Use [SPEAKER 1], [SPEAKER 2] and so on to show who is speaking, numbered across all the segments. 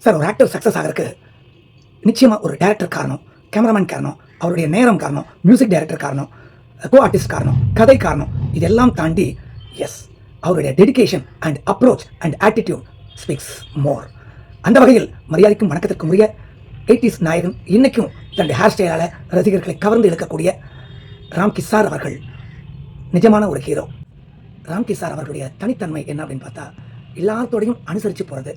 [SPEAKER 1] Sir ஒரு actor success ஆகிறதுக்கு நிச்சயமாக ஒரு டேரக்டர் காரணம், கேமராமேன் காரணம், அவருடைய நேரம் காரணம், மியூசிக் டைரக்டர் காரணம், கோ ஆர்டிஸ்ட் காரணம், கதை காரணம். இதெல்லாம் தாண்டி எஸ் அவருடைய dedication and approach and attitude speaks more. அந்த வகையில் மரியாதைக்கும் வணக்கத்திற்கும் உரிய 80s நாயகன், இன்னைக்கும் தன்னுடைய ஹேர் ஸ்டைலால் ரசிகர்களை கவர்ந்து இழுக்கக்கூடிய ராம்கி சார் அவர்கள் நிஜமான ஒரு ஹீரோ. ராம்கி சார் அவர்களுடைய தனித்தன்மை என்ன அப்படின்னு பார்த்தா, எல்லாத்தோடையும் அனுசரித்து போகிறது.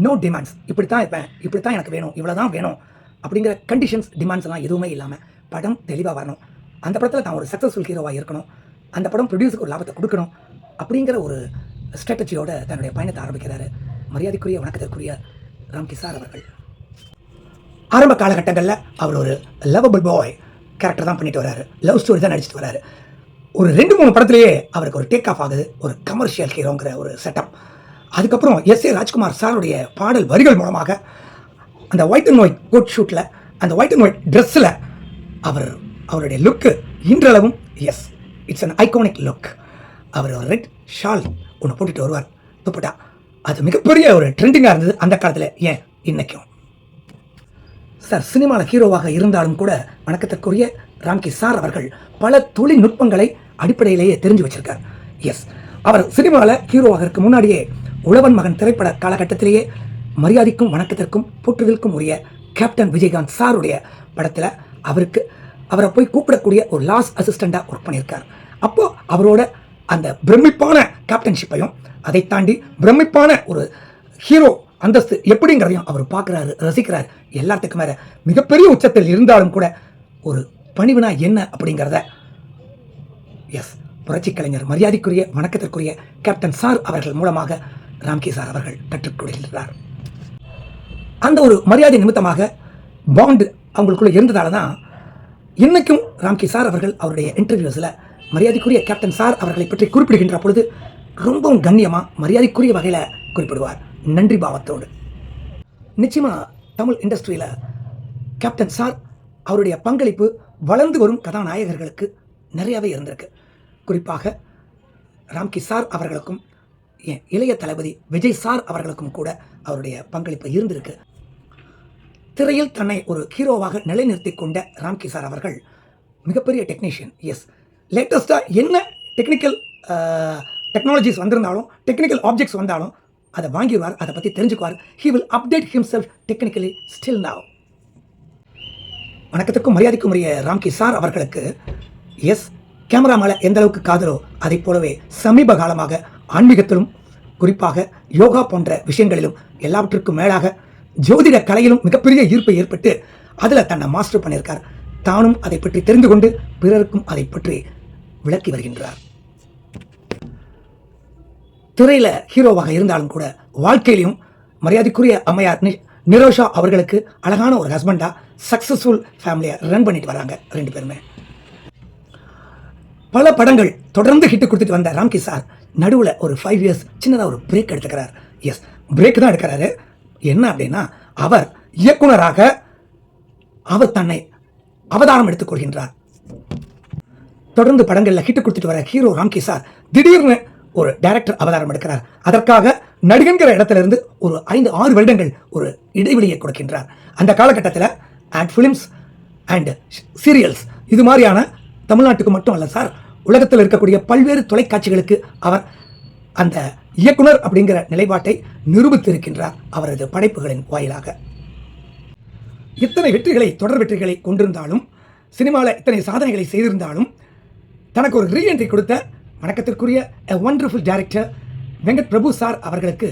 [SPEAKER 1] நோ டிமாண்ட்ஸ், இப்படி தான் இருப்பேன், இப்படி தான் எனக்கு வேணும், இவ்வளோ தான் வேணும் அப்படிங்கிற கண்டிஷன்ஸ் டிமாண்ட்ஸ்லாம் எதுவுமே இல்லாமல் படம் தெளிவாக வரணும், அந்த படத்தில் தான் ஒரு சக்ஸஸ்ஃபுல் ஹீரோவாக இருக்கணும், அந்த படம் ப்ரொடியூஸருக்கு ஒரு லாபத்தை கொடுக்கணும் அப்படிங்கிற ஒரு ஸ்ட்ராட்டஜியோட தன்னுடைய பயணத்தை ஆரம்பிக்கிறாரு மரியாதைக்குரிய வணக்கத்திற்குரிய ராம்கி சார் அவர்கள். ஆரம்ப காலகட்டங்களில் அவர் ஒரு லவபிள் பாய் கேரக்டர் தான் பண்ணிட்டு வர்றாரு, லவ் ஸ்டோரி தான் நடிச்சிட்டு வர்றாரு. ஒரு 2-3 படத்துலேயே அவருக்கு ஒரு டேக் ஆஃப் ஆகுது, ஒரு கமர்ஷியல் ஹீரோங்கிற ஒரு செட்டப். அதுக்கப்புறம் எஸ்.ஏ. ராஜ்குமார் சாருடைய பாடல் வரிகள் மூலமாக அந்த ஒயிட் அண்ட் ஒயிட் கோட் ஷூட்டில், அந்த ஒயிட் அண்ட் ஒயிட் ட்ரெஸ்ஸில் அவருடைய லுக்கு இன்றளவும் yes it's an iconic look. அவர் ஒரு ரெட் ஷால் ஒன்று போட்டுட்டு வருவார், துப்பட்டா. அது மிகப்பெரிய ஒரு ட்ரெண்டிங்காக இருந்தது அந்த காலத்தில், ஏன் இன்னைக்கும். சார் சினிமாவில் ஹீரோவாக இருந்தாலும் கூட வணக்கத்திற்குரிய ராம்கி சார் அவர்கள் பல தொழில்நுட்பங்களை அடிப்படையிலேயே தெரிஞ்சு வச்சிருக்கார். எஸ் அவர் சினிமாவில் ஹீரோவாக இருக்க முன்னாடியே உழவன் மகன் திரைப்பட காலகட்டத்திலேயே மரியாதைக்கும் வணக்கத்திற்கும் போற்றுதலுக்கும் உரிய கேப்டன் விஜயகாந்த் சாருடைய படத்தில் அவரை போய் கூப்பிடக்கூடிய ஒரு லாஸ் அசிஸ்டண்டாக ஒர்க் பண்ணியிருக்கார். அப்போது அவரோட அந்த பிரமிப்பான கேப்டன்ஷிப்பையும் அதை தாண்டி பிரமிப்பான ஒரு ஹீரோ அந்தஸ்து எப்படிங்கிறதையும் அவர் பார்க்குறாரு, ரசிக்கிறார். எல்லாத்துக்கும் மேலே மிகப்பெரிய உச்சத்தில் இருந்தாலும் கூட ஒரு பணிவுனா என்ன அப்படிங்கிறத எஸ் புரட்சி கலைஞர் மரியாதைக்குரிய வணக்கத்திற்குரிய கேப்டன் சார் அவர்கள் மூலமாக ராம்கி சார் அவர்கள் கற்றுக் கொடுக்கிறார். அந்த ஒரு மரியாதை நிமித்தமாக பாண்டு அவங்களுக்குள்ள இருந்ததால தான் இன்னைக்கும் ராம்கி சார் அவர்கள் அவருடைய இன்டர்வியூஸில் மரியாதைக்குரிய கேப்டன் சார் அவர்களை பற்றி குறிப்பிடுகின்ற பொழுது ரொம்பவும் கண்ணியமாக மரியாதைக்குரிய வகையில் குறிப்பிடுவார், நன்றி பாவத்தோடு. நிச்சயமாக தமிழ் இண்டஸ்ட்ரியில் கேப்டன் சார் அவருடைய பங்களிப்பு வளர்ந்து வரும் கதாநாயகர்களுக்கு நிறையாவே இருந்திருக்கு. குறிப்பாக ராம்கி சார் அவர்களுக்கும் இளைய தளபதி விஜய் சார் அவர்களுக்கும் கூட அவருடைய பங்களிப்பு இருந்திருக்கு. திரையில் தன்னை ஒரு ஹீரோவாக நிலைநிறுத்தி கொண்ட ராம்கி சார் அவர்கள் மிகப்பெரிய டெக்னீஷியன். எஸ் லேட்டஸ்ட்டாக என்ன டெக்னாலஜிஸ் வந்திருந்தாலும், டெக்னிக்கல் ஆப்ஜெக்ட்ஸ் வந்தாலும் அதை வாங்கிடுவார், அதை பற்றி தெரிஞ்சுக்குவார். He will update himself technically still now. வணக்கத்துக்கும் மரியாதைக்கும் உரிய ராம்கி சார் அவர்களுக்கு எஸ் கேமரா மேலே எந்த அளவுக்கு காதலோ அதை போலவே சமீப காலமாக ஆன்மீகத்திலும் குறிப்பாக யோகா போன்ற விஷயங்களிலும் எல்லாவற்றுக்கும் மேலாக ஜோதிட கலையிலும் மிகப்பெரிய ஈர்ப்பை ஏற்பட்டு அதில் தன்னை மாஸ்டர் பண்ணியிருக்கார். தானும் அதை பற்றி தெரிந்து கொண்டு பிறருக்கும் அதை பற்றி விளக்கி வருகின்றார். திரையில ஹீரோவாக இருந்தாலும் கூட வாழ்க்கையிலையும் மரியாதைக்குரிய அம்மையார் நிரோஷா அவர்களுக்கு அழகான ஒரு ஹஸ்பண்டா சக்சஸ்ஃபுல் ஃபேமிலியை ரன் பண்ணிட்டு வராங்க 2 பேருமே. பல படங்கள் தொடர்ந்து ஹிட் கொடுத்துட்டு வந்த ராம்கி சார் நடுவில் ஒரு 5 years சின்னதாக ஒரு பிரேக் எடுத்துக்கிறார். எஸ் பிரேக் தான் எடுக்கிறாரு. என்ன அப்படின்னா, அவர் இயக்குனராக அவர் தன்னை அவதாரம் எடுத்துக்கொள்கின்றார். தொடர்ந்து படங்களில் ஹிட் கொடுத்துட்டு வர ஹீரோ ராம்கி சார் திடீர்னு ஒரு டைரக்டர் அவதாரம் எடுக்கிறார். அதற்காக நடிகன்கிற இடத்திலிருந்து ஒரு 5-6 வருடங்கள் ஒரு இடைவெளியை கொடுக்கின்றார். அந்த காலகட்டத்தில் ஆட் ஃபிலிம்ஸ் அண்ட் சீரியல்ஸ் இது மாதிரியான தமிழ்நாட்டுக்கு மட்டும் அல்ல சார், உலகத்தில் இருக்கக்கூடிய பல்வேறு தொலைக்காட்சிகளுக்கு அவர் அந்த இயக்குனர் அப்படிங்கிற நிலைப்பாட்டை நிரூபித்திருக்கின்றார் அவரது படைப்புகளின் வாயிலாக. இத்தனை வெற்றிகளை, தொடர் வெற்றிகளை கொண்டிருந்தாலும், சினிமாவில் இத்தனை சாதனைகளை செய்திருந்தாலும், தனக்கு ஒரு ரீஎன்ட்ரி கொடுத்த வணக்கத்திற்குரிய wonderful director Venkat Prabhu sir அவர்களுக்கு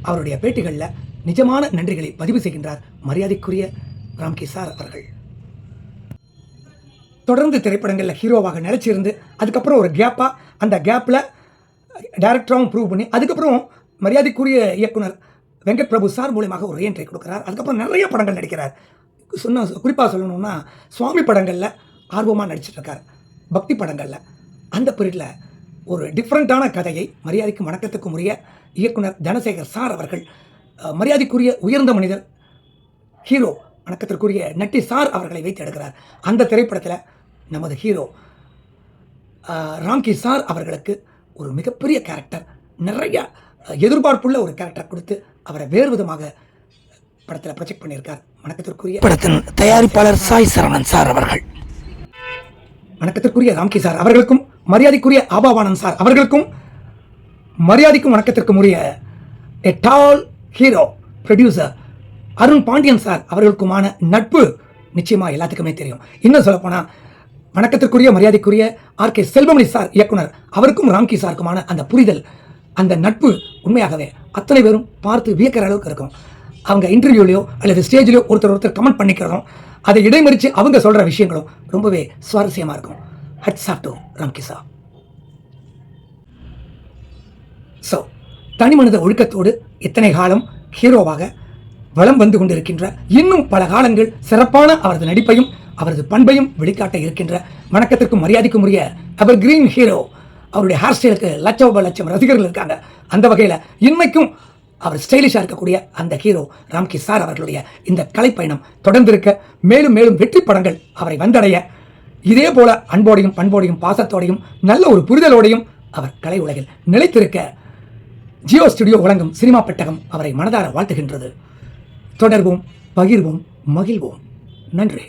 [SPEAKER 1] அவருடைய பேட்டிகளில் நிஜமான நன்றிகளை பதிவு செய்கின்றார் மரியாதைக்குரிய ராம்கி சார் அவர்கள். தொடர்ந்து திரைப்படங்களில் ஹீரோவாக நிலைச்சிருந்து அதுக்கப்புறம் ஒரு கேப்பாக அந்த கேப்பில் டைரக்டராகவும் ப்ரூவ் பண்ணி அதுக்கப்புறம் மரியாதைக்குரிய இயக்குனர் வெங்கட் பிரபு சார் மூலமாக ஒரு ரீஎன்ட்ரி கொடுக்குறார். அதுக்கப்புறம் நிறைய படங்கள் நடிக்கிறார். குறிப்பாக சொல்லணும்னா சுவாமி படங்களில் ஆர்வமாக நடிச்சிட்ருக்கார், பக்தி படங்களில். அந்த பீரியடில் ஒரு டிஃப்ரெண்ட்டான கதையை மரியாதைக்கும் வணக்கத்துக்கும் உரிய இயக்குனர் தனசேகர் சார் அவர்கள் மரியாதைக்குரிய உயர்ந்த மனிதர் ஹீரோ வணக்கத்திற்குரிய நட்டி சார் அவர்களை வைத்து எடுக்கிறார். அந்த திரைப்படத்தில் நமது ஹீரோ ராம்கி சார் அவர்களுக்கு ஒரு மிகப்பெரிய கேரக்டர், நிறைய எதிர்பார்ப்புள்ள ஒரு கேரக்டர் கொடுத்து அவரை வேறு விதமாக படத்தில் ப்ரொஜெக்ட் பண்ணியிருக்கார் வணக்கத்திற்குரிய படத்தின் தயாரிப்பாளர் சாய் சரவணன் சார் அவர்கள். வணக்கத்திற்குரிய ராம்கி சார் அவர்களுக்கும் மரியாதைக்குரிய ஆபாவானந்த் சார் அவர்களுக்கும் மரியாதைக்கும் வணக்கத்திற்கும் உரிய எ டால் hero producer Arun Pandian sir அவர்களுக்குமான நட்பு நிச்சயமா எல்லாத்துக்குமே தெரியும். இன்னும் சொல்லப்போனால் வணக்கத்திற்குரிய மரியாதைக்குரிய ஆர்.கே. செல்வமணி சார் இயக்குனர் அவருக்கும் ராம்கி சாருக்குமான அந்த புரிதல், அந்த நட்பு உண்மையாகவே அத்தனை பேரும் பார்த்து வியக்கிற அளவுக்கு இருக்கும். அவங்க இன்டர்வியூலையோ அல்லது ஸ்டேஜ்லையோ ஒருத்தர் கமெண்ட் பண்ணிக்கிறதும் அதை இடைமறித்து அவங்க சொல்கிற விஷயங்களும் ரொம்பவே சுவாரஸ்யமாக இருக்கும். Hats off to Ramki sir. So தனி மனித ஒழுக்கத்தோடு இத்தனை காலம் ஹீரோவாக வலம் வந்து கொண்டிருக்கின்ற, இன்னும் பல காலங்கள் சிறப்பான அவரது நடிப்பையும் அவரது பண்பையும் வெளிக்காட்ட இருக்கின்ற வணக்கத்திற்கும் மரியாதைக்கும் உரிய அவர் கிரீன் ஹீரோ. அவருடைய ஹேர் ஸ்டைலுக்கு லட்சம் ரசிகர்கள் இருக்காங்க. அந்த வகையில் இன்னைக்கும் அவர் ஸ்டைலிஷாக இருக்கக்கூடிய அந்த ஹீரோ ராம்கி சார் அவர்களுடைய இந்த கலைப்பயணம் தொடர்ந்திருக்க, மேலும் மேலும் வெற்றி படங்கள் அவரை வந்தடைய, இதே போல அன்போடையும் பண்போடையும் பாசத்தோடையும் நல்ல ஒரு புரிதலோடையும் அவர் கலை உலகில் நிலைத்திருக்க ஜியோ ஸ்டுடியோ வழங்கும் சினிமா பெட்டகம் அவரை மனதார வாழ்த்துகின்றது. தொடர்வோம், பகிர்வோம், மகிழ்வோம். நன்றி.